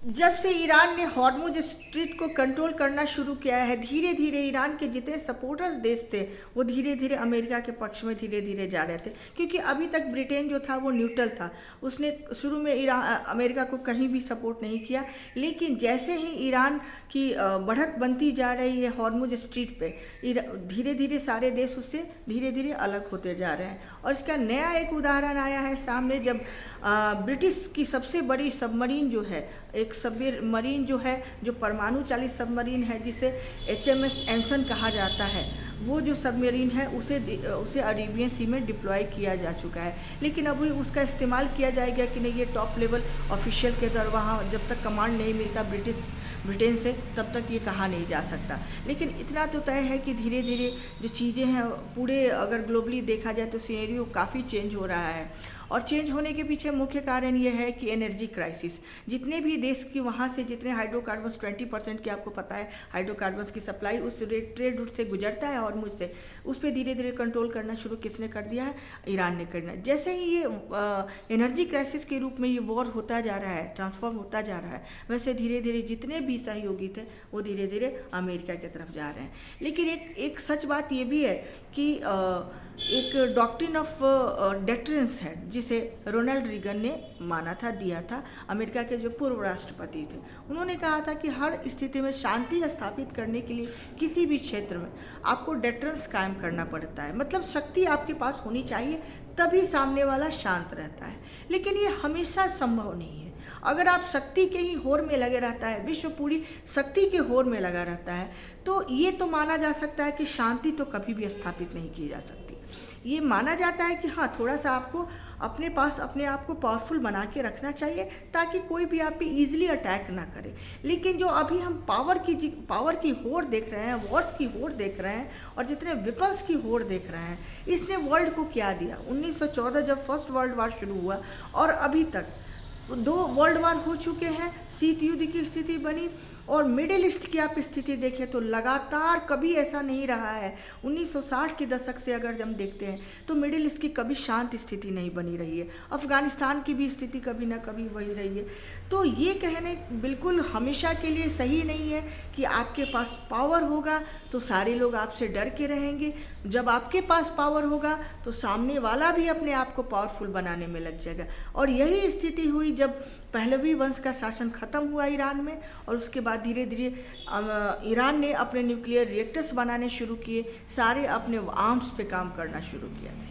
जब से ईरान ने हॉर्मुज स्ट्रीट को कंट्रोल करना शुरू किया है, धीरे धीरे ईरान के जितने सपोर्टर्स देश थे वो धीरे धीरे अमेरिका के पक्ष में धीरे धीरे जा रहे थे, क्योंकि अभी तक ब्रिटेन जो था वो न्यूट्रल था। उसने शुरू में अमेरिका को कहीं भी सपोर्ट नहीं किया, लेकिन जैसे ही ईरान की बढ़त बनती जा रही है हॉर्मुज स्ट्रीट पे, धीरे धीरे सारे देश उससे धीरे धीरे अलग होते जा रहे हैं। और इसका नया एक उदाहरण आया है सामने, जब ब्रिटिश की सबसे बड़ी सबमरीन जो है, एक सबमरीन जो है जो परमाणु चालित सबमरीन है, जिसे HMS एंसन कहा जाता है, वो जो सबमरीन है उसे अरेबियन सी में डिप्लॉय किया जा चुका है। लेकिन अभी उसका इस्तेमाल किया जाएगा कि नहीं, ये टॉप लेवल ऑफिशियल के द्वारा, वहाँ जब तक कमांड नहीं मिलता ब्रिटेन से तब तक ये कहा नहीं जा सकता। लेकिन इतना तो तय है कि धीरे धीरे जो चीज़ें हैं पूरे, अगर ग्लोबली देखा जाए तो सिनेरियो काफ़ी चेंज हो रहा है। और चेंज होने के पीछे मुख्य कारण ये है कि एनर्जी क्राइसिस, जितने भी देश की वहाँ से जितने हाइड्रोकार्बन्स 20% की, आपको पता है हाइड्रोकार्बन्स की सप्लाई उस ट्रेड रूट से गुजरता है और मुझसे उस पर धीरे धीरे कंट्रोल करना शुरू किसने कर दिया है? ईरान ने करना। जैसे ही ये एनर्जी क्राइसिस के रूप में ये वॉर होता जा रहा है, ट्रांसफॉर्म होता जा रहा है, वैसे धीरे धीरे जितने भी सहयोगी थे वो धीरे धीरे अमेरिका की तरफ जा रहे हैं। लेकिन एक सच बात ये भी है कि एक डॉक्ट्रिन ऑफ डेटरेंस है जिसे रोनाल्ड रीगन ने माना था, दिया था, अमेरिका के जो पूर्व राष्ट्रपति थे। उन्होंने कहा था कि हर स्थिति में शांति स्थापित करने के लिए किसी भी क्षेत्र में आपको डेटरेंस कायम करना पड़ता है, मतलब शक्ति आपके पास होनी चाहिए, तभी सामने वाला शांत रहता है। लेकिन ये हमेशा संभव नहीं है। अगर आप शक्ति के ही होड़ में लगे रहता है, विश्व पूरी शक्ति के होड़ में लगा रहता है, तो ये तो माना जा सकता है कि शांति तो कभी भी स्थापित नहीं की जा सकती। ये माना जाता है कि हाँ, थोड़ा सा आपको अपने पास अपने आप को पावरफुल बना के रखना चाहिए ताकि कोई भी आप पे ईजिली अटैक ना करे। लेकिन जो अभी हम पावर की होड़ देख रहे हैं, वॉर्स की होड़ देख रहे हैं और जितने विपन्स की होड़ देख रहे हैं, इसने वर्ल्ड को क्या दिया? 1914 जब फर्स्ट वर्ल्ड वार शुरू हुआ और अभी तक 2 वर्ल्ड वार हो चुके हैं, शीत युद्ध की स्थिति बनी, और मिडिल ईस्ट की आप स्थिति देखें तो लगातार कभी ऐसा नहीं रहा है। 1960 के दशक से अगर हम देखते हैं तो मिडिल ईस्ट की कभी शांत स्थिति नहीं बनी रही है। अफ़गानिस्तान की भी स्थिति कभी ना कभी वही रही है। तो ये कहने बिल्कुल हमेशा के लिए सही नहीं है कि आपके पास पावर होगा तो सारे लोग आपसे डर के रहेंगे। जब आपके पास पावर होगा तो सामने वाला भी अपने आप को पावरफुल बनाने में लग जाएगा। और यही स्थिति हुई जब पहलवी वंश का शासन खत्म हुआ ईरान में, और उसके बाद धीरे धीरे ईरान ने अपने न्यूक्लियर रिएक्टर्स बनाने शुरू किए, सारे अपने आर्म्स पे काम करना शुरू किया था।